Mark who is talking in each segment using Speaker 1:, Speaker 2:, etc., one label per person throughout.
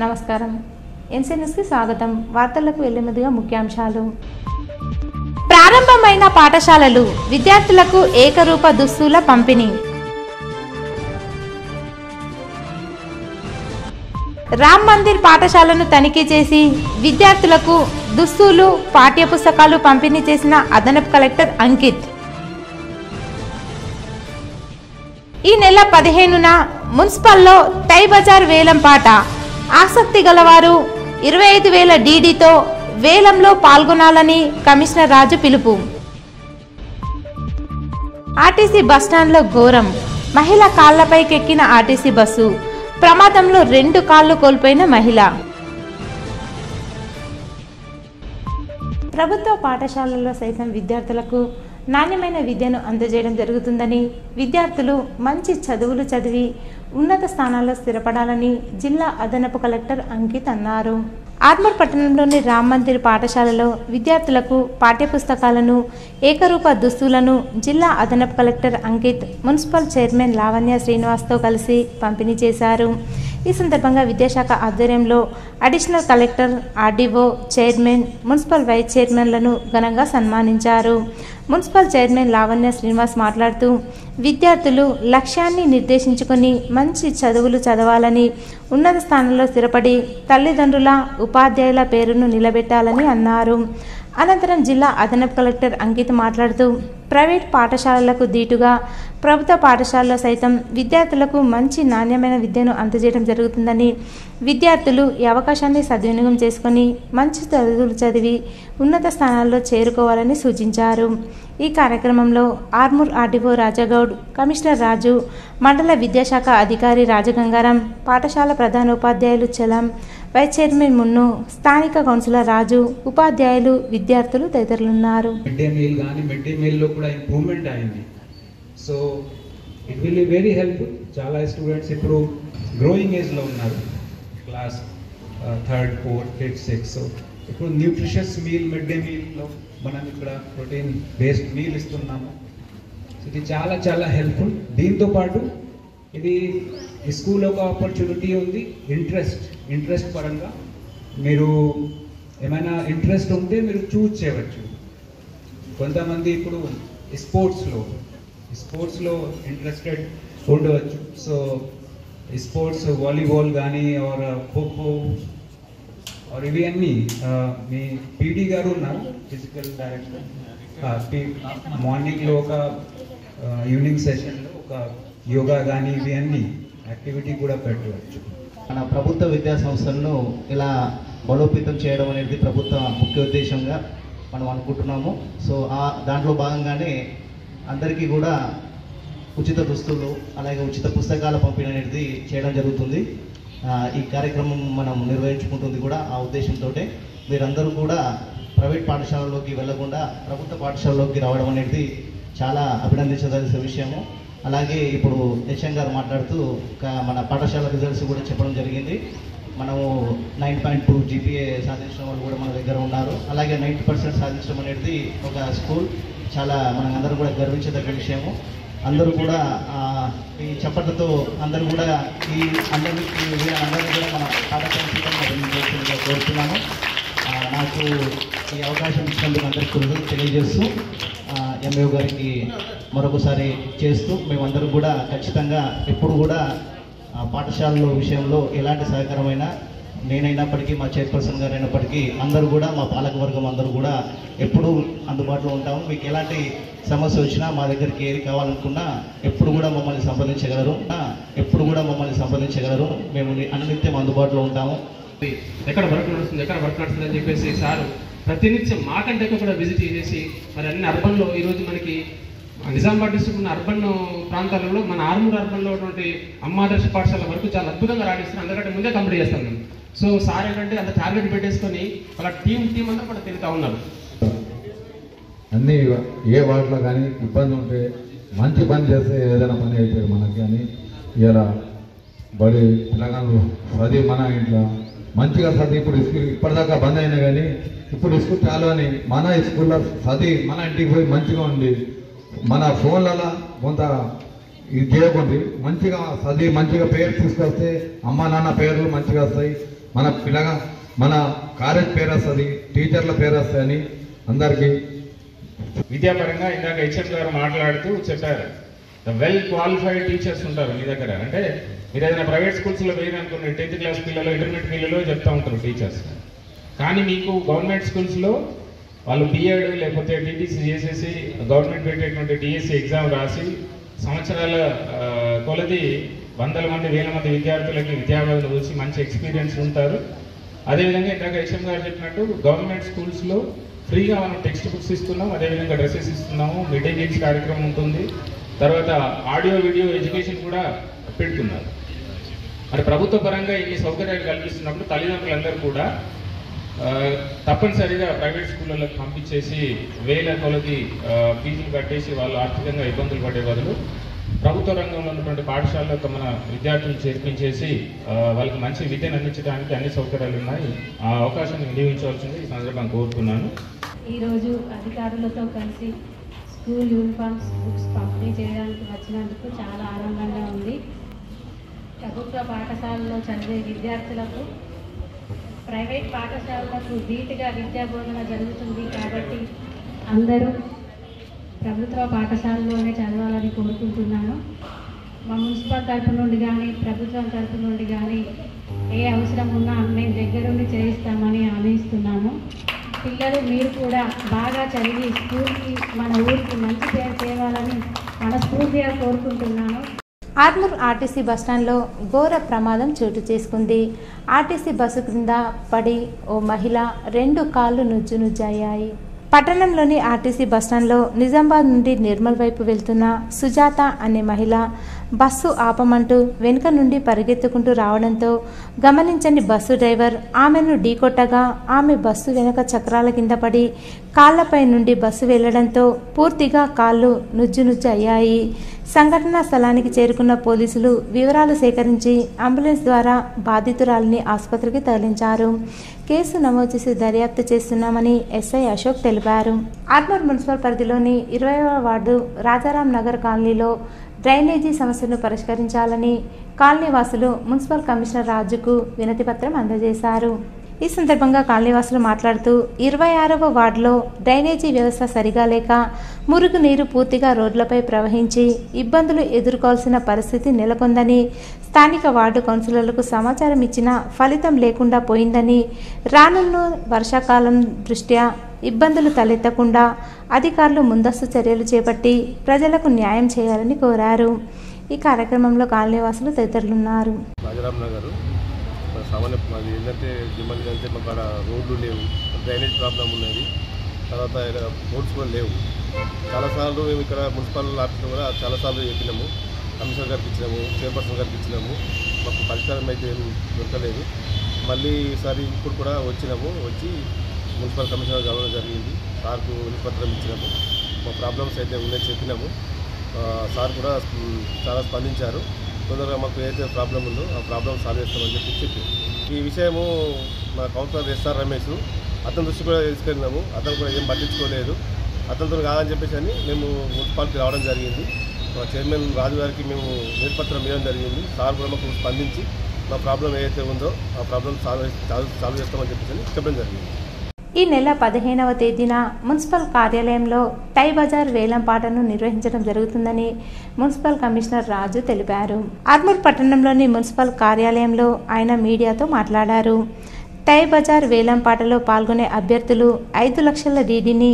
Speaker 1: నమస్కారం. ఎన్సీఎన్ఎస్కి స్వాగతం. వార్తలకు వెళ్లే ముందుగా ముఖ్యాంశాలు. ప్రారంభమైన పాఠశాలలు, విద్యార్థులకు ఏకరూప దుస్తుల పంపిణీ. రామ్ మందిర్ పాఠశాలను తనిఖీ చేసి విద్యార్థులకు దుస్తులు, పాఠ్యపుస్తకాలు పంపిణీ చేసిన అదనపు కలెక్టర్ అంకిత్. ఈ నెల 15న మున్సిపల్లో టై బజార్ వేలం పాట. ఆసక్తి గలవారు 25,000 డీడీతో వేలంలో పాల్గొనాలని కమిషనర్ రాజు పిలుపు. ఆర్టీసీ బస్టాండ్లో ఘోరం. మహిళ కాళ్లపైకెక్కిన ఆర్టీసీ బస్సు ప్రమాదంలో 2 కాళ్లు కోల్పోయిన మహిళ. ప్రభుత్వ పాఠశాలల్లో సైతం విద్యార్థులకు నాణ్యమైన విద్యను అందజేయడం జరుగుతుందని, విద్యార్థులు మంచి చదువులు చదివి ఉన్నత స్థానాల్లో స్థిరపడాలని జిల్లా అదనపు కలెక్టర్ అంకిత్ అన్నారు. ఆర్మూర్ పట్టణంలోని రామ్ మందిర్ పాఠశాలలో విద్యార్థులకు పాఠ్యపుస్తకాలను, ఏకరూప దుస్తులను జిల్లా అదనపు collector Ankit municipal chairman Lavanya శ్రీనివాస్తో కలిసి పంపిణీ చేశారు. ఈ సందర్భంగా విద్యాశాఖ ఆధ్వర్యంలో additional collector, RDO, chairman, municipal vice చైర్మన్లను ఘనంగా సన్మానించారు. మున్సిపల్ చైర్మన్ లావణ్య శ్రీనివాస్ మాట్లాడుతూ, విద్యార్థులు లక్ష్యాన్ని నిర్దేశించుకొని మంచి చదువులు చదవాలని, ఉన్నత స్థానంలో స్థిరపడి తల్లిదండ్రుల, ఉపాధ్యాయుల పేరును నిలబెట్టాలని అన్నారు. అనంతరం జిల్లా అదనపు కలెక్టర్ అంకిత్ మాట్లాడుతూ, ప్రైవేట్ పాఠశాలలకు దీటుగా ప్రభుత్వ పాఠశాలలో సైతం విద్యార్థులకు మంచి నాణ్యమైన విద్యను అందజేయడం జరుగుతుందని, విద్యార్థులు ఈ అవకాశాన్ని సద్వినియోగం చేసుకుని మంచి చదువులు చదివి ఉన్నత స్థానాల్లో చేరుకోవాలని సూచించారు. ఈ కార్యక్రమంలో ఆర్మూర్ ఆర్డీఓ రాజగౌడ్, కమిషనర్ రాజు, మండల విద్యాశాఖ అధికారి రాజగంగారం, పాఠశాల ప్రధానోపాధ్యాయులు చలం, వైస్ చైర్మన్ మున్ను, స్థానిక కౌన్సిలర్ రాజు, ఉపాధ్యాయులు, విద్యార్థులు తదితరులున్నారు.
Speaker 2: మిడ్ డే మీల్ లో కూడా ఇంప్రూవ్మెంట్ అయింది. So it will be very helpful. చాలా స్టూడెంట్స్ ఇప్పుడు గ్రోయింగ్ ఏజ్ లో ఉన్నారు, class 3rd, 4th, 5th, 6th. So ఇప్పుడు న్యూట్రిషియస్ మీల్ మిడ్ డే మీల్లో మనం ఇక్కడ ప్రోటీన్ బేస్డ్ మీల్ ఇస్తున్నాము. ఇది చాలా చాలా హెల్ప్ఫుల్. దీంతో పాటు ఇది స్కూల్ ఒక ఆపర్చునిటీ ఉంది. ఇంట్రెస్ట్ పరంగా మీరు ఏమైనా ఇంట్రెస్ట్ ఉంటే మీరు చూజ్ చేయవచ్చు. కొంతమంది ఇప్పుడు స్పోర్ట్స్లో ఇంట్రెస్టెడ్ ఉండవచ్చు. సో స్పోర్ట్స్ వాలీబాల్ కానీ ఆర్ ఖోఖో ఆర్ ఇవి అన్నీ మీ పీడీ గారు ఉన్నారు, ఫిజికల్ డైరెక్టర్. మార్నింగ్లో ఒక ఈవినింగ్ సెషన్లో ఒక యోగా కానీ ఇవి అన్నీ యాక్టివిటీ కూడా పెట్టవచ్చు.
Speaker 3: మన ప్రభుత్వ విద్యా సంస్థలను ఇలా బలోపేతం చేయడం అనేది ప్రభుత్వ ముఖ్య ఉద్దేశంగా మనం అనుకుంటున్నాము. సో దాంట్లో భాగంగానే అందరికీ కూడా ఉచిత దుస్తులు, అలాగే ఉచిత పుస్తకాల పంపిణీ అనేది చేయడం జరుగుతుంది. ఈ కార్యక్రమం మనం నిర్వహించుకుంటుంది కూడా ఆ ఉద్దేశంతో. మీరందరూ కూడా ప్రైవేట్ పాఠశాలలోకి వెళ్లకుండా ప్రభుత్వ పాఠశాలలోకి రావడం అనేది చాలా అభినందించదలసిన విషయము. అలాగే ఇప్పుడు యశం గారు మాట్లాడుతూ మన పాఠశాల రిజల్ట్స్ కూడా చెప్పడం జరిగింది. మనము 9.2 GPA సాధించడం వాళ్ళు కూడా మన దగ్గర ఉన్నారు. అలాగే 90% సాధించడం అనేది ఒక స్కూల్ చాలా మనందరూ కూడా గర్వించదగ్గ విషయము. అందరూ కూడా ఈ చప్పట్లతో అందరూ కూడా అందరినీ కూడా మన పాఠశాల కోరుతున్నాము. నాకు ఈ అవకాశం ఇచ్చినందుకు అందరికీ కృతజ్ఞతలు తెలియజేస్తూ ఎంఏఓ గారికి మరొకసారి చేస్తూ మేమందరం కూడా ఖచ్చితంగా ఎప్పుడు కూడా పాఠశాలలో విషయంలో ఎలాంటి సహకారమైనా నేనైనప్పటికీ, మా చైర్పర్సన్ గారు అయినప్పటికీ అందరూ కూడా మా పాలకవర్గం అందరూ కూడా ఎప్పుడూ అందుబాటులో ఉంటాము. మీకు ఎలాంటి సమస్య వచ్చినా మా దగ్గరికి ఏది కావాలనుకున్నా ఎప్పుడు కూడా మమ్మల్ని సంప్రదించగలరు. మేము అనునిత్యం అందుబాటులో ఉంటాము.
Speaker 4: ఎక్కడ వర్క్ నడుస్తుంది అని చెప్పేసి సార్ ప్రతినిత్యం మాకంటే కూడా విజిట్ చేసి మరి అన్ని అర్బన్లో ఈరోజు మనకి నిజామాబాద్ డిస్ట్రిక్ట్ ఉన్న అర్బన్ ప్రాంతాలలో మన ఆర్మూర్ అర్బన్లో ఉన్నటువంటి అమ్మాదర్శ పాఠశాల వరకు చాలా అద్భుతంగా రాణిస్తున్నారు. అందరికంటే ముందే కంప్లీట్ చేస్తాం మేము. సో సార్ ఏంటంటే అంత టార్గెట్ పెట్టేసుకొని వాళ్ళ టీం అంతా కూడా తిరుగుతూ ఉన్నారు.
Speaker 5: అన్నీ ఏ వాటిలో కానీ ఇబ్బంది ఉంటే మంచి పని చేస్తే ఏదైనా పని అయిపోయి మనకి. కానీ ఇలా బడి పిల్లగాళ్ళు చదివి మన ఇంట్లో మంచిగా చదివి ఇప్పుడు స్కూల్ ఇప్పటిదాకా బంద్ అయినా కానీ ఇప్పుడు స్కూల్ చాలు అని మన స్కూల్లో చదివి మన ఇంటికి పోయి మంచిగా ఉండి మన ఫోన్లలో కొంత ఇది చేయకుండా మంచిగా చదివి మంచిగా పేరు తీసుకొస్తే అమ్మ నాన్న పేర్లు మంచిగా వస్తాయి. మన కాలేజ్ పేరు వస్తుంది, టీచర్ల పేరు వస్తాయని అందరికీ.
Speaker 6: విద్యాపరంగా ఇందాక హెచ్ఎం గారు మాట్లాడుతూ చెప్పారు, వెల్ క్వాలిఫైడ్ టీచర్స్ ఉంటారు మీ దగ్గర. అంటే మీరు ఏదైనా ప్రైవేట్ స్కూల్స్లో వేయనుకున్న 10th క్లాస్ పిల్లలు, ఇంటర్మీడియట్ పిల్లలు చెప్తూ ఉంటారు టీచర్స్. కానీ మీకు గవర్నమెంట్ స్కూల్స్లో వాళ్ళు బిఎడ్ లేకపోతే టీటీసీ చేసేసి గవర్నమెంట్ పెట్టేటువంటి డిఎస్సి ఎగ్జామ్ రాసి సంవత్సరాల కొలది వందల మంది వేల మంది విద్యార్థులకి విద్యాబోధన చూసి మంచి ఎక్స్పీరియన్స్ ఉంటారు. అదేవిధంగా ఇందాక హెచ్ఎం గారు చెప్పినట్టు గవర్నమెంట్ స్కూల్స్లో ఫ్రీగా మనం టెక్స్ట్ బుక్స్ ఇస్తున్నాం, అదేవిధంగా డ్రెస్సెస్ ఇస్తున్నాము, మిడ్ డే మీల్స్ కార్యక్రమం ఉంటుంది, తర్వాత ఆడియో వీడియో ఎడ్యుకేషన్ కూడా పెడుతున్నారు. మరి ప్రభుత్వ పరంగా ఇన్ని సౌకర్యాలు కల్పిస్తున్నప్పుడు తల్లిదండ్రులందరూ కూడా తప్పనిసరిగా ప్రైవేట్ స్కూళ్ళకి పంపించేసి వేల కొలది ఫీజులు కట్టేసి వాళ్ళు ఆర్థికంగా ఇబ్బందులు పడే బదులు ప్రభుత్వ రంగంలో ఉన్నటువంటి పాఠశాలలో మన విద్యార్థులను చేర్పించేసి వాళ్ళకి మంచి విద్యను అందించడానికి అన్ని సౌకర్యాలు ఉన్నాయి. ఆ అవకాశాన్ని వినియోగించవలసింది ఈ సందర్భంగా కోరుతున్నాను.
Speaker 7: ఈరోజు అధికారులతో కలిసి స్కూల్ యూనిఫామ్స్, బుక్స్ పంపిణీ చేయడానికి వచ్చినందుకు చాలా ఆనందంగా ఉంది. ప్రభుత్వ పాఠశాలలో చదివే విద్యార్థులకు ప్రైవేట్ పాఠశాలలకు ధీటుగా విద్యా బోధన జరుగుతుంది కాబట్టి అందరూ ప్రభుత్వ పాఠశాలలోనే చదవాలని కోరుకుంటున్నాను. మా మున్సిపల్ తరఫు నుండి కానీ ప్రభుత్వం తరఫు నుండి కానీ ఏ అవసరం ఉన్నా మేము దగ్గరుండి చేయిస్తామని హామీ ఇస్తున్నాము. పిల్లలు మీరు కూడా బాగా చదివి స్కూల్కి, మన ఊరికి మంచి పేరు తేవాలని మనస్ఫూర్తిగా కోరుకుంటున్నాను.
Speaker 1: ఆర్మూర్ ఆర్టీసీ బస్టాండ్లో ఘోర ప్రమాదం చోటు చేసుకుంది. ఆర్టీసీ బస్సు క్రింద పడి ఓ మహిళ 2 కాళ్ళు నుజ్జునుజ్జయ్యాయి. పట్టణంలోని ఆర్టీసీ బస్టాండ్లో నిజామాబాద్ నుండి నిర్మల్ వైపు వెళ్తున్న సుజాత అనే మహిళ బస్సు ఆపమంటూ వెనుక నుండి పరిగెత్తుకుంటూ రావడంతో గమనించని బస్సు డ్రైవర్ ఆమెను ఢీకొట్టగా ఆమె బస్సు వెనుక చక్రాల కింద పడి కాళ్లపై నుండి బస్సు వెళ్లడంతో పూర్తిగా కాళ్ళు నుజ్జునుజ్జు అయ్యాయి. సంఘటనా స్థలానికి చేరుకున్న పోలీసులు వివరాలు సేకరించి అంబులెన్స్ ద్వారా బాధితురాలిని ఆసుపత్రికి తరలించారు. కేసు నమోదు చేసి దర్యాప్తు చేస్తున్నామని ఎస్ఐ అశోక్ తెలిపారు. ఆర్మూర్ మున్సిపల్ పరిధిలోని 20వ వార్డు రాజారాం నగర్ కాలనీలో డ్రైనేజీ సమస్యను పరిష్కరించాలని కాలనీ వాసులు మున్సిపల్ కమిషనర్ రాజుకు వినతిపత్రం అందజేశారు. ఈ సందర్భంగా కాలనీవాసులు మాట్లాడుతూ 26వ వార్డులో డ్రైనేజీ వ్యవస్థ సరిగా లేక మురుగు నీరు పూర్తిగా రోడ్లపై ప్రవహించి ఇబ్బందులు ఎదుర్కోవాల్సిన పరిస్థితి నెలకొందని, స్థానిక వార్డు కౌన్సిలర్లకు సమాచారం ఇచ్చినా ఫలితం లేకుండా పోయిందని, రానున్న వర్షాకాలం దృష్ట్యా ఇబ్బందులు తలెత్తకుండా అధికారులు ముందస్తు చర్యలు చేపట్టి ప్రజలకు న్యాయం చేయాలని కోరారు. ఈ కార్యక్రమంలో కాలనీవాసులు తదితరులున్నారు.
Speaker 8: సామాన్య అది ఏంటంటే డిమాండ్ అంటే మాకు అక్కడ రోడ్లు లేవు, డ్రైనేజ్ ప్రాబ్లం ఉన్నది, తర్వాత రోడ్స్ కూడా లేవు. చాలాసార్లు మేము ఇక్కడ మున్సిపల్ ఆఫీస్లో కూడా చాలాసార్లు చెప్పినాము, కమిషనర్ గారికి ఇచ్చినాము, చైర్పర్సన్ గారికి ఇచ్చినాము, మాకు పరిష్కారం అయితే ఏం దొరకలేదు. మళ్ళీ ఈసారి ఇప్పుడు కూడా వచ్చి మున్సిపల్ కమిషనర్ కలవడం జరిగింది, సార్కు వినతిపత్రం ఇచ్చినాము, మా ప్రాబ్లమ్స్ అయితే ఉన్నాయని చెప్పినాము. సార్ కూడా చాలా స్పందించారు. తొందరగా మాకు ఏదైతే ప్రాబ్లం ఉందో ఆ ప్రాబ్లం సాల్వ్ చేస్తామని చెప్పి ఈ విషయము మా కౌన్సిలర్ ఎస్ఆర్ రమేష్ అతని దృష్టి కూడా తీసుకెళ్ళినాము. అతను కూడా ఏం పట్టించుకోలేదు. అతనితో కాదని చెప్పేసి మేము మున్సిపాలిటీ రావడం జరిగింది. మా చైర్మన్ రాజు గారికి మేము వినతిపత్రం ఇవ్వడం జరిగింది. సార్ కూడా మాకు స్పందించి మా ప్రాబ్లం ఏదైతే ఉందో ఆ ప్రాబ్లం సాల్వ్ చేస్తామని చెప్పేసి చెప్పడం జరిగింది.
Speaker 1: ఈ నెల 15వ తేదీన మున్సిపల్ కార్యాలయంలో టై బజార్ వేలంపాటను నిర్వహించడం జరుగుతుందని మున్సిపల్ కమిషనర్ రాజు తెలిపారు. ఆర్మూర్ పట్టణంలోని మున్సిపల్ కార్యాలయంలో ఆయన మీడియాతో మాట్లాడారు. టై బజార్ వేలంపాటలో పాల్గొనే అభ్యర్థులు 5 లక్షల డీడీని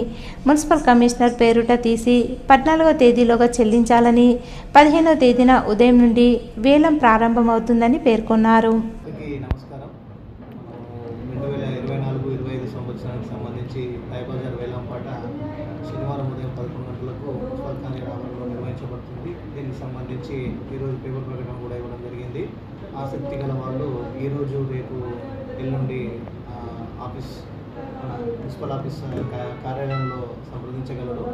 Speaker 1: మున్సిపల్ కమిషనర్ పేరుట తీసి 14వ తేదీలోగా చెల్లించాలని, 15వ తేదీన ఉదయం నుండి వేలం ప్రారంభమవుతుందని పేర్కొన్నారు.
Speaker 3: 2024-25 సంవత్సరానికి సంబంధించి టై బజార్ వేలంపాట శనివారం ఉదయం 11 గంటలకు మున్సిపల్ కార్యాలయంలో నిర్వహించబడుతుంది. దీనికి సంబంధించి ఈరోజు పేపర్ ప్రకటన కూడా ఇవ్వడం జరిగింది. ఆసక్తి గల వాళ్ళు ఈరోజు రేపు ఎల్లుండి మున్సిపల్ ఆఫీస్ కార్యాలయంలో సంప్రదించగలరు.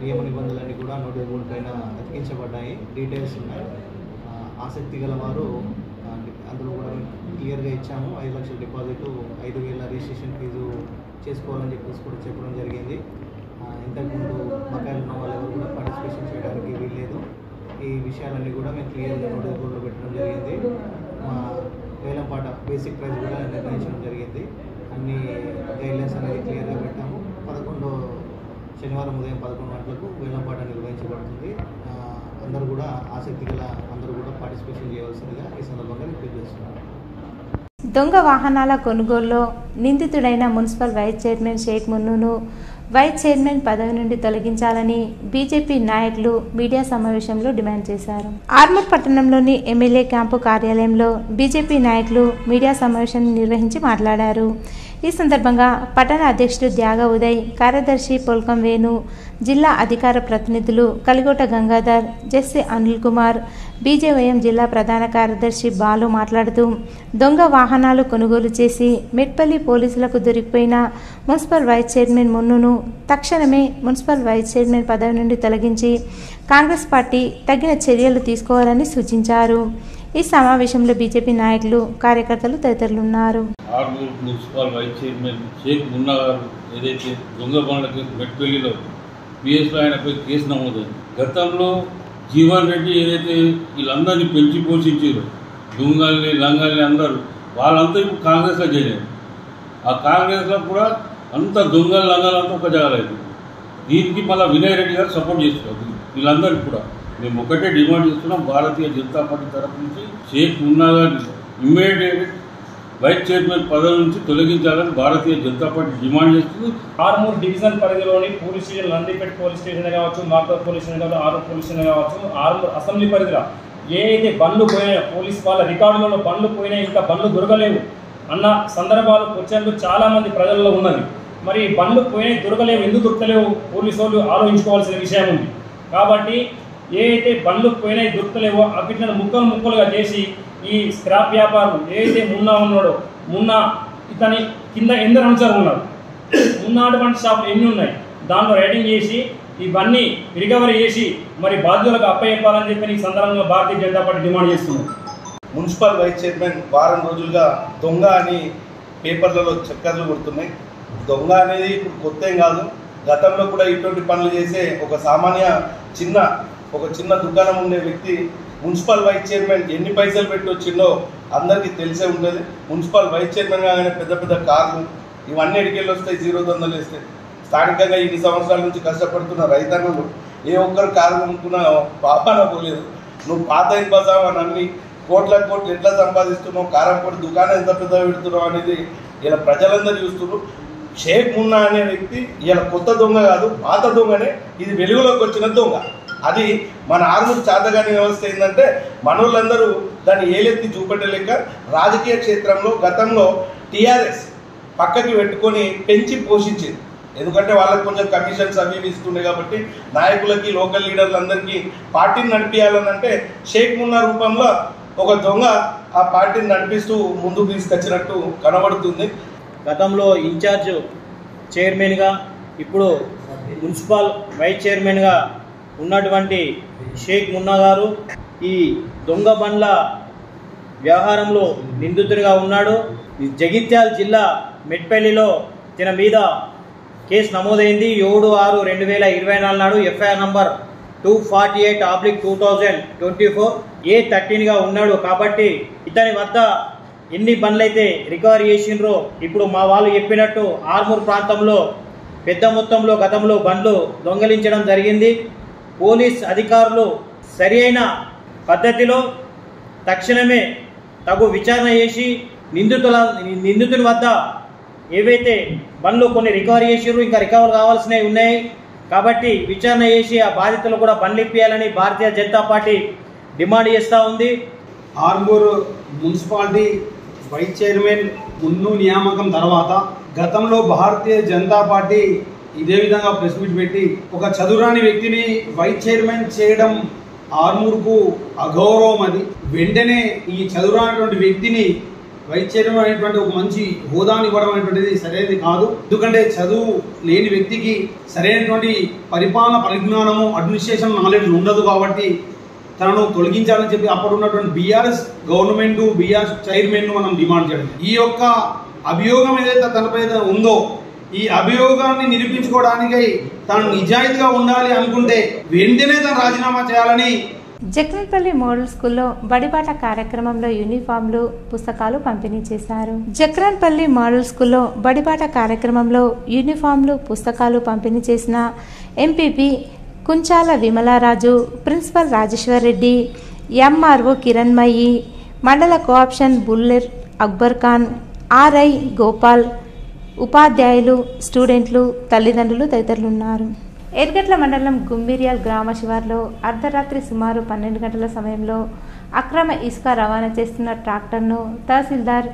Speaker 3: నియమ నిబంధనలన్నీ కూడా నోటీస్ బోర్డు పైన అతికించబడ్డాయి, డీటెయిల్స్ ఉన్నాయి. ఆసక్తి గల వారు అందులో కూడా క్లియర్గా ఇచ్చాము. 5 లక్షల డిపాజిట్, 5,000 రిజిస్ట్రేషన్ ఫీజు చేసుకోవాలని చెప్పేసి కూడా చెప్పడం జరిగింది. ఇంతకుముందు బకాయిలు ఉన్న వాళ్ళు ఎవరు కూడా పార్టిసిపేషన్ చేయడానికి వీల్లేదు. ఈ విషయాలన్నీ కూడా మేము క్లియర్గా నోటీస్ బోర్డులో పెట్టడం జరిగింది. మా వేలంపాట బేసిక్ ప్రైస్ కూడా నిర్ణయించడం జరిగింది. అన్ని గైడ్లైన్స్ అనేది క్లియర్గా పెట్టాము. 11 శనివారం ఉదయం 11 గంటలకు వేలంపాట నిర్వహించబడుతుంది. అందరూ కూడా ఆసక్తి గల అందరూ కూడా పార్టిసిపేషన్ చేయవలసిందిగా ఈ సందర్భంగా రిక్వెస్ట్ చేస్తున్నాను.
Speaker 1: దొంగ వాహనాల కొనుగోలులో నిందితుడైన మున్సిపల్ వైస్ చైర్మన్ షేక్ మున్నును వైస్ చైర్మన్ పదవి నుండి తొలగించాలని బీజేపీ నాయకులు మీడియా సమావేశంలో డిమాండ్ చేశారు. ఆర్మూర్ పట్టణంలోని ఎమ్మెల్యే క్యాంపు కార్యాలయంలో బీజేపీ నాయకులు మీడియా సమావేశాన్ని నిర్వహించి మాట్లాడారు. ఈ సందర్భంగా పట్టణ అధ్యక్షుడు త్యాగ ఉదయ్, కార్యదర్శి పొల్కం వేణు, జిల్లా అధికార ప్రతినిధులు కలిగోట గంగాధర్, జెస్సీ అనిల్ కుమార్, బీజేవైఎం జిల్లా ప్రధాన కార్యదర్శి బాలు మాట్లాడుతూ దొంగ వాహనాలు కొనుగోలు చేసి మెట్పల్లి పోలీసులకు దొరికిపోయిన మున్సిపల్ వైస్ చైర్మన్ మున్నును తక్షణమే మున్సిపల్ వైస్ చైర్మన్ పదవి నుండి తొలగించి కాంగ్రెస్ పార్టీ తగిన చర్యలు తీసుకోవాలని సూచించారు. ఈ సమావేశంలో బీజేపీ నాయకులు, కార్యకర్తలు తదితరులు ఉన్నారు.
Speaker 9: Armoor municipal vice chairman Sheikh Munna గారు ఏదైతే దొంగ బండ్లకి మెట్పల్లిలో పిఎస్లో ఆయనపై కేసు నమోదైంది. గతంలో జీవన్ రెడ్డి ఏదైతే వీళ్ళందరినీ పెంచి పోషించారు, దొంగల్ని లంగాల్ని అందరూ వాళ్ళంతా ఇప్పుడు కాంగ్రెస్లో చేరారు. ఆ కాంగ్రెస్లో కూడా అంత దొంగలు లంగాలంతా ఒక జాగలేదు. దీనికి మళ్ళీ వినయ్ రెడ్డి గారు సపోర్ట్ చేస్తున్నారు. వీళ్ళందరికీ కూడా మేము ఒకటే డిమాండ్ చేస్తున్నాం, భారతీయ జనతా పార్టీ తరఫు నుంచి షేక్ మున్నా గారిని ఇమ్మీడియట్ వైస్ చైర్మన్ పదవి నుంచి తొలగించాలని భారతీయ జనతా పార్టీ డిమాండ్ చేస్తుంది.
Speaker 10: ఆర్మూర్ డివిజన్ పరిధిలోని police station, Nandipet police station కావచ్చు, మార్కర్ పోలీస్ స్టేషన్ కావచ్చు, ఆర్మూర్ పోలీస్ స్టేషన్ కావచ్చు, ఆర్మూర్ అసెంబ్లీ పరిధిలో ఏ అయితే బండ్లు పోయినాయో, పోలీస్ వాళ్ళ రికార్డులలో బండ్లు పోయినాయి, ఇంకా బండ్లు దొరకలేవు అన్న సందర్భాలు క్వశ్చన్లు చాలామంది ప్రజల్లో ఉన్నది. మరి బండ్లు పోయినాయి, దొరకలేవు, ఎందుకు దొరకలేవు పోలీసు వాళ్ళు ఆలోచించుకోవాల్సిన విషయం ఉంది. కాబట్టి ఏ అయితే బండ్లు పోయినాయి, దొరకలేవో వీటిని ముక్కలుగా చేసి ఈ స్క్రాప్ వ్యాపారం ఏదైతే మున్నా ఉన్నాడో, మున్నా ఇతని కింద ఎందరు అనుచరులు ఉన్నారు, మున్నా అటువంటి షాపులు ఎన్ని ఉన్నాయి, దాంట్లో రైడింగ్ చేసి ఇవన్నీ రికవరీ చేసి మరి బాధ్యులకు అప్పచెప్పాలని చెప్పి ఈ సందర్భంగా భారతీయ జనతా పార్టీ డిమాండ్ చేస్తున్నారు.
Speaker 8: మున్సిపల్ వైస్ చైర్మన్ వారం రోజులుగా దొంగ అని పేపర్లలో చక్కర్లు కొడుతున్నాయి. దొంగ అనేది ఇప్పుడు కొత్త ఏం కాదు. గతంలో కూడా ఇటువంటి పనులు చేసే ఒక సామాన్య చిన్న దుకాణం ఉండే వ్యక్తి మున్సిపల్ వైస్ చైర్మన్ ఎన్ని పైసలు పెట్టి వచ్చిందో అందరికీ తెలిసే ఉంటుంది. మున్సిపల్ వైస్ చైర్మన్ కాగానే పెద్ద పెద్ద కార్లు ఇవన్నీ ఎడికెళ్ళి వస్తాయి, 0 దందలు వేస్తాయి. స్థానికంగా ఇన్ని సంవత్సరాల నుంచి కష్టపడుతున్న రైతన్నులు ఏ ఒక్కరు కారు కొనుక్కున్న పాపాన పోలేదు. నువ్వు పాత బజావ్ అని అన్ని కోట్ల ఎట్లా సంపాదిస్తున్నావు, కారంపొడి దుకాణం ఎంత పెద్దగా పెడుతున్నావు అనేది ఇలా ప్రజలందరూ చూస్తున్నారు. షేక్ మున్నా అనే వ్యక్తి ఇలా కొత్త దొంగ కాదు, పాత దొంగనే. ఇది వెలుగులోకి వచ్చిన దొంగ. అది మన ఆర్మూర్ చాతగాని వ్యవస్థ ఏంటంటే మనోళ్ళందరూ దాన్ని ఏలెత్తి చూపెట్టలేక రాజకీయ క్షేత్రంలో గతంలో టీఆర్ఎస్ పక్కకి పెట్టుకొని పెంచి పోషించింది. ఎందుకంటే వాళ్ళకి కొంచెం కమిషన్స్ అవి ఇస్తుండే కాబట్టి నాయకులకి, లోకల్ లీడర్లందరికీ పార్టీని నడిపించాలనంటే షేక్ మున్నా రూపంలో ఒక దొంగ ఆ పార్టీని నడిపిస్తూ ముందుకు తీసుకొచ్చినట్టు కనబడుతుంది.
Speaker 10: గతంలో ఇన్ఛార్జ్ చైర్మన్గా, ఇప్పుడు మున్సిపల్ వైస్ చైర్మన్గా ఉన్నటువంటి షేక్ మున్నా గారు ఈ దొంగ బండ్ల వ్యవహారంలో నిందితుడిగా ఉన్నాడు. జగిత్యాల జిల్లా మెట్పల్లిలో తన మీద కేసు నమోదైంది. 7/6/2024 నాడు ఎఫ్ఐఆర్ నంబర్ 248/2024 A13గా ఉన్నాడు. కాబట్టి ఇతని వద్ద ఎన్ని బండ్లైతే రికవరీ చేసిండ్రో ఇప్పుడు మా వాళ్ళు చెప్పినట్టు ఆర్మూర్ ప్రాంతంలో పెద్ద మొత్తంలో గతంలో బండ్లు దొంగలించడం జరిగింది. పోలీస్ అధికారులు సరి అయిన పద్ధతిలో తక్షణమే తగు విచారణ చేసి నిందితుని వద్ద ఏవైతే బండ్లు కొన్ని రికవరీ చేసిర్రు, ఇంకా రికవర్ కావాల్సినవి ఉన్నాయి. కాబట్టి విచారణ చేసి ఆ బాధితులు కూడా బండ్లు ఇప్పియాలని భారతీయ జనతా పార్టీ డిమాండ్ చేస్తూ ఉంది.
Speaker 11: ఆర్మూర్ మున్సిపాలిటీ వైస్ చైర్మన్ మున్ను నియామకం తర్వాత గతంలో భారతీయ జనతా పార్టీ ఇదే విధంగా ప్రెస్ మీట్ పెట్టి ఒక చదువురాని వ్యక్తిని వైస్ చైర్మన్ చేయడం ఆర్మూర్కు అగౌరవం. అది వెంటనే ఈ చదువురానటువంటి వ్యక్తిని వైస్ చైర్మన్ అనేటువంటి ఒక మంచి హోదాని ఇవ్వడం అనేటువంటిది సరైనది కాదు. ఎందుకంటే చదువు లేని వ్యక్తికి సరైనటువంటి పరిపాలన పరిజ్ఞానము, అడ్మినిస్ట్రేషన్ నాలెడ్జ్ ఉండదు. కాబట్టి తనను తొలగించాలని చెప్పి అప్పుడున్నటువంటి బీఆర్ఎస్ గవర్నమెంట్, బీఆర్ఎస్ చైర్మన్ మనం డిమాండ్ చేయడం. ఈ యొక్క అభియోగం ఏదైతే తనపై ఉందో ఈ అభియోగాన్ని నిరూపించుకోవడానికై తను నిజాయితీగా ఉండాలి అనుకుంటే వెంటనే తను రాజీనామా చేయాలని
Speaker 1: జక్రన్పల్లి మోడల్ స్కూల్లో బడిబాట కార్యక్రమంలో యూనిఫామ్లు, పుస్తకాలు పంపిణీ చేశారు. జక్రన్పల్లి మోడల్ స్కూల్లో బడిబాట కార్యక్రమంలో యూనిఫామ్లు, పుస్తకాలు పంపిణీ చేసిన MPP Kunchala Vimalaraju, principal Rajeshwar Reddy, MRO Kiranmayi, mandal cooption బుల్లెర్ అక్బర్ ఖాన్, ఆర్ఐ గోపాల్, ఉపాధ్యాయులు, స్టూడెంట్లు, తల్లిదండ్రులు తదితరులు ఉన్నారు. ఎర్గట్ల మండలం గుమ్మిరియాల్ గ్రామ శివార్లో అర్ధరాత్రి సుమారు 12 గంటల సమయంలో అక్రమ ఇసుక రవాణా చేస్తున్న ట్రాక్టర్ను తహసీల్దార్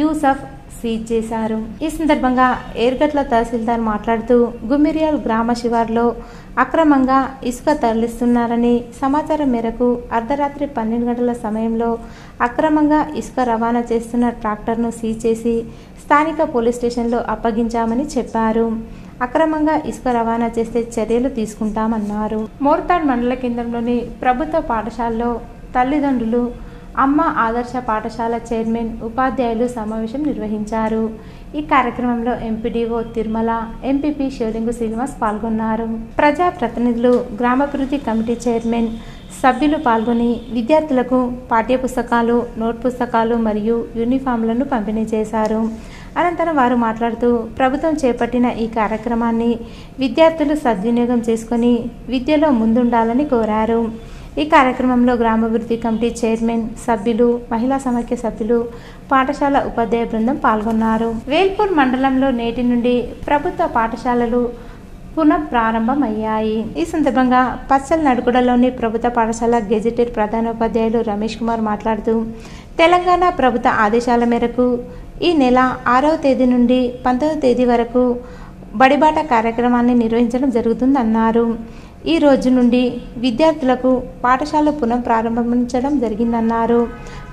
Speaker 1: యూసఫ్ సీజ్ చేశారు. ఈ సందర్భంగా ఎర్గట్ల తహసీల్దార్ మాట్లాడుతూ గుమ్మిరియాల్ గ్రామ శివార్లో అక్రమంగా ఇసుక తరలిస్తున్నారని సమాచారం మేరకు అర్ధరాత్రి 12 గంటల సమయంలో అక్రమంగా ఇసుక రవాణా చేస్తున్న ట్రాక్టర్ను సీజ్ చేసి స్థానిక పోలీస్ స్టేషన్లో అప్పగించామని చెప్పారు. అక్రమంగా ఇసుక రవాణా చేస్తే చర్యలు తీసుకుంటామన్నారు. మోర్తాడ్ మండల కేంద్రంలోని ప్రభుత్వ పాఠశాలలో తల్లిదండ్రులు, అమ్మ ఆదర్శ పాఠశాల చైర్మన్, ఉపాధ్యాయులు సమావేశం నిర్వహించారు. ఈ కార్యక్రమంలో ఎంపీడీఓ తిరుమల, ఎంపీపీ షోలింగు శ్రీనివాస్ పాల్గొన్నారు. ప్రజాప్రతినిధులు, గ్రామాభివృద్ధి కమిటీ చైర్మన్, సభ్యులు పాల్గొని విద్యార్థులకు పాఠ్యపుస్తకాలు, నోట్ పుస్తకాలు మరియు యూనిఫామ్లను పంపిణీ చేశారు. అనంతరం వారు మాట్లాడుతూ ప్రభుత్వం చేపట్టిన ఈ కార్యక్రమాన్ని విద్యార్థులు సద్వినియోగం చేసుకుని విద్యలో ముందుండాలని కోరారు. ఈ కార్యక్రమంలో గ్రామాభివృద్ధి కమిటీ చైర్మన్, సభ్యులు, మహిళా సమాఖ్య సభ్యులు, పాఠశాల ఉపాధ్యాయ బృందం పాల్గొన్నారు. వేల్పూర్ మండలంలో నేటి నుండి ప్రభుత్వ పాఠశాలలు పునఃప్రారంభమయ్యాయి. ఈ సందర్భంగా పచ్చల్ నడుకుడలోని ప్రభుత్వ పాఠశాల గెజిటెడ్ ప్రధానోపాధ్యాయులు రమేష్ కుమార్ మాట్లాడుతూ తెలంగాణ ప్రభుత్వ ఆదేశాల మేరకు ఈ నెల 6వ తేదీ నుండి 19వ తేదీ వరకు బడిబాట కార్యక్రమాన్ని నిర్వహించడం జరుగుతుందన్నారు. ఈ రోజు నుండి విద్యార్థులకు పాఠశాల పునఃప్రారంభించడం జరిగిందన్నారు.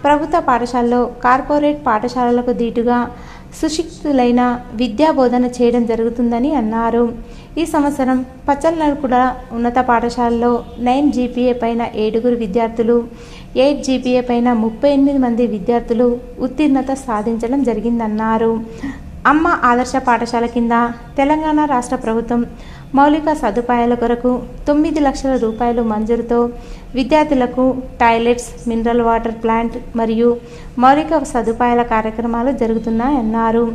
Speaker 1: ప్రభుత్వ పాఠశాలలో కార్పొరేట్ పాఠశాలలకు దీటుగా సుశిక్షితులైన విద్యా బోధన చేయడం జరుగుతుందని అన్నారు. ఈ సంవత్సరం పచ్చల్నడుకుడ ఉన్నత పాఠశాలలో 9 GPA పైన 7 విద్యార్థులు, 8 GPA పైన 38 మంది విద్యార్థులు ఉత్తీర్ణత సాధించడం జరిగిందన్నారు. అమ్మ ఆదర్శ పాఠశాల కింద తెలంగాణ రాష్ట్ర ప్రభుత్వం మౌలిక సదుపాయాల కొరకు 9 లక్షల రూపాయలు మంజూరుతో విద్యార్థులకు టాయిలెట్స్, మినరల్ వాటర్ ప్లాంట్ మరియు మౌలిక సదుపాయాల కార్యక్రమాలు జరుగుతున్నాయన్నారు.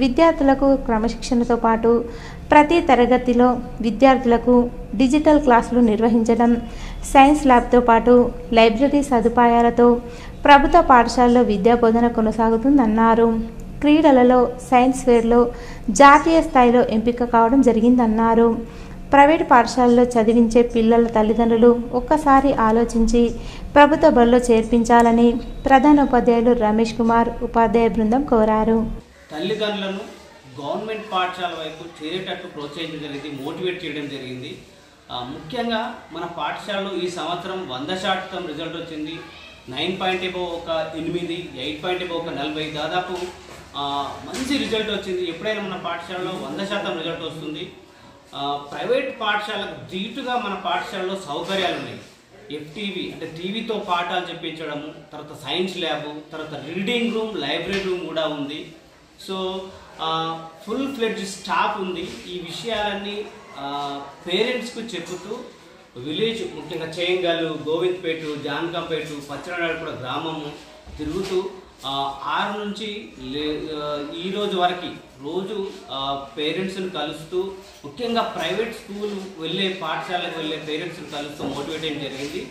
Speaker 1: విద్యార్థులకు క్రమశిక్షణతో పాటు ప్రతి తరగతిలో విద్యార్థులకు డిజిటల్ క్లాసులు నిర్వహించడం, సైన్స్ ల్యాబ్తో పాటు లైబ్రరీ సదుపాయాలతో ప్రభుత్వ పాఠశాలలో విద్యా బోధన కొనసాగుతుందన్నారు. క్రీడలలో సైన్స్ ఫేర్లో జాతీయ స్థాయిలో ఎంపిక కావడం జరిగిందన్నారు. ప్రైవేట్ పాఠశాలలో చదివించే పిల్లల తల్లిదండ్రులు ఒక్కసారి ఆలోచించి ప్రభుత్వ బడిలో చేర్పించాలని ప్రధానోపాధ్యాయులు రమేష్ కుమార్, ఉపాధ్యాయ బృందం కోరారు.
Speaker 12: తల్లిదండ్రులను గవర్నమెంట్ పాఠశాల వైపు చేరేటట్టు ప్రోత్సహించడం జరిగింది, మోటివేట్ చేయడం జరిగింది. ముఖ్యంగా మన పాఠశాలలో ఈ సంవత్సరం 100% రిజల్ట్ వచ్చింది. 9 above ఒక 8, 8 above ఒక 40, దాదాపు మంచి రిజల్ట్ వచ్చింది. ఎప్పుడైనా మన పాఠశాలలో 100% రిజల్ట్ వస్తుంది. ప్రైవేట్ పాఠశాలకు దీటుగా మన పాఠశాలలో సౌకర్యాలు ఉన్నాయి. FTV అంటే టీవీతో పాఠాలు చెప్పించడము, తర్వాత సైన్స్ ల్యాబు, తర్వాత రీడింగ్ రూమ్, లైబ్రరీ రూమ్ కూడా ఉంది. సో ఫుల్ ఫ్లెడ్జ్ స్టాఫ్ ఉంది. ఈ విషయాలన్నీ పేరెంట్స్కు చెబుతూ విలేజ్, ముఖ్యంగా చేయంగల్లు, గోవింద్పేట, జాన్కంపేట, పచ్చనడుకుడ గ్రామము తిరుగుతూ 6 నుంచి ఈ రోజు వరకు రోజు పేరెంట్స్ని కలుస్తూ, ముఖ్యంగా ప్రైవేట్ స్కూల్ వెళ్ళే పాఠశాలకు వెళ్ళే పేరెంట్స్ని కలుస్తూ మోటివేట్ చేయడం జరిగింది.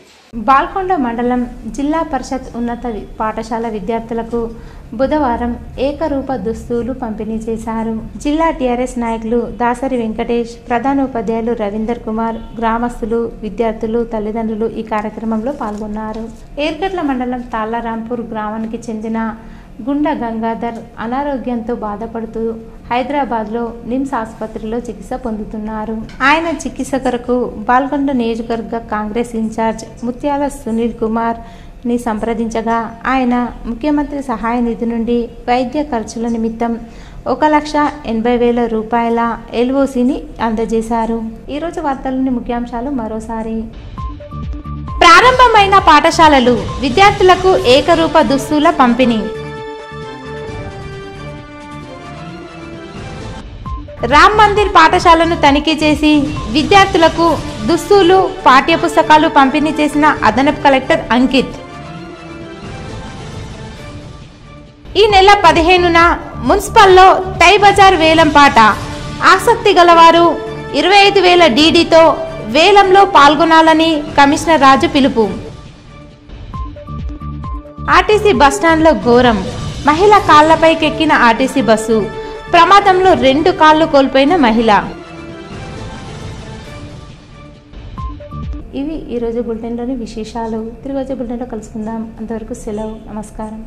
Speaker 1: బాల్కొండ మండలం జిల్లా పరిషత్ ఉన్నత పాఠశాల విద్యార్థులకు బుధవారం ఏకరూప దుస్తులు పంపిణీ చేశారు. జిల్లా టీఆర్ఎస్ నాయకులు దాసరి వెంకటేష్, ప్రధానోపాధ్యాయులు రవీందర్ కుమార్, గ్రామస్తులు, విద్యార్థులు, తల్లిదండ్రులు ఈ కార్యక్రమంలో పాల్గొన్నారు. ఏర్గట్ల మండలం తాళ్లరాంపూర్ గ్రామానికి చెందిన గుండ గంగాధర్ అనారోగ్యంతో బాధపడుతూ హైదరాబాద్లో నిమ్స్ ఆసుపత్రిలో చికిత్స పొందుతున్నారు. ఆయన చికిత్స కొరకు బాల్కొండ నియోజకవర్గ కాంగ్రెస్ ఇన్ఛార్జ్ ముత్యాల సునీల్ కుమార్ ని సంప్రదించగా ఆయన ముఖ్యమంత్రి సహాయ నిధి నుండి వైద్య ఖర్చుల నిమిత్తం 1,80,000 రూపాయల LOCని అందజేశారు. ఈరోజు వార్తల్లోని ముఖ్యాంశాలు మరోసారి. ప్రారంభమైన పాఠశాలలు, విద్యార్థులకు ఏకరూప దుస్తుల పంపిణీ. రామ్ మందిర్ పాఠశాలను తనిఖీ చేసి విద్యార్థులకు దుస్తులు పాఠ్యపుస్తకాలు పంపిణీ చేసిన అదనపు కలెక్టర్ అంకిత్. ఈ నెల 15న మున్సిపల్లో టై బజార్ వేలం పాట. ఆసక్తి గలవారు 25,000 డీడీతో వేలంలో పాల్గొనాలని కమిషనర్ రాజు పిలుపు. ఆర్టీసీ బస్టాండ్లో ఘోరం. మహిళ కాళ్లపైకెక్కిన ఆర్టీసీ బస్సు ప్రమాదంలో 2 కాళ్లు కోల్పోయిన మహిళ. ఇవి ఈరోజు బులెటిన్లోని విశేషాలు. తిరిగి వచ్చే బులెటిన్లో కలుసుకుందాం. అంతవరకు సెలవు. నమస్కారం.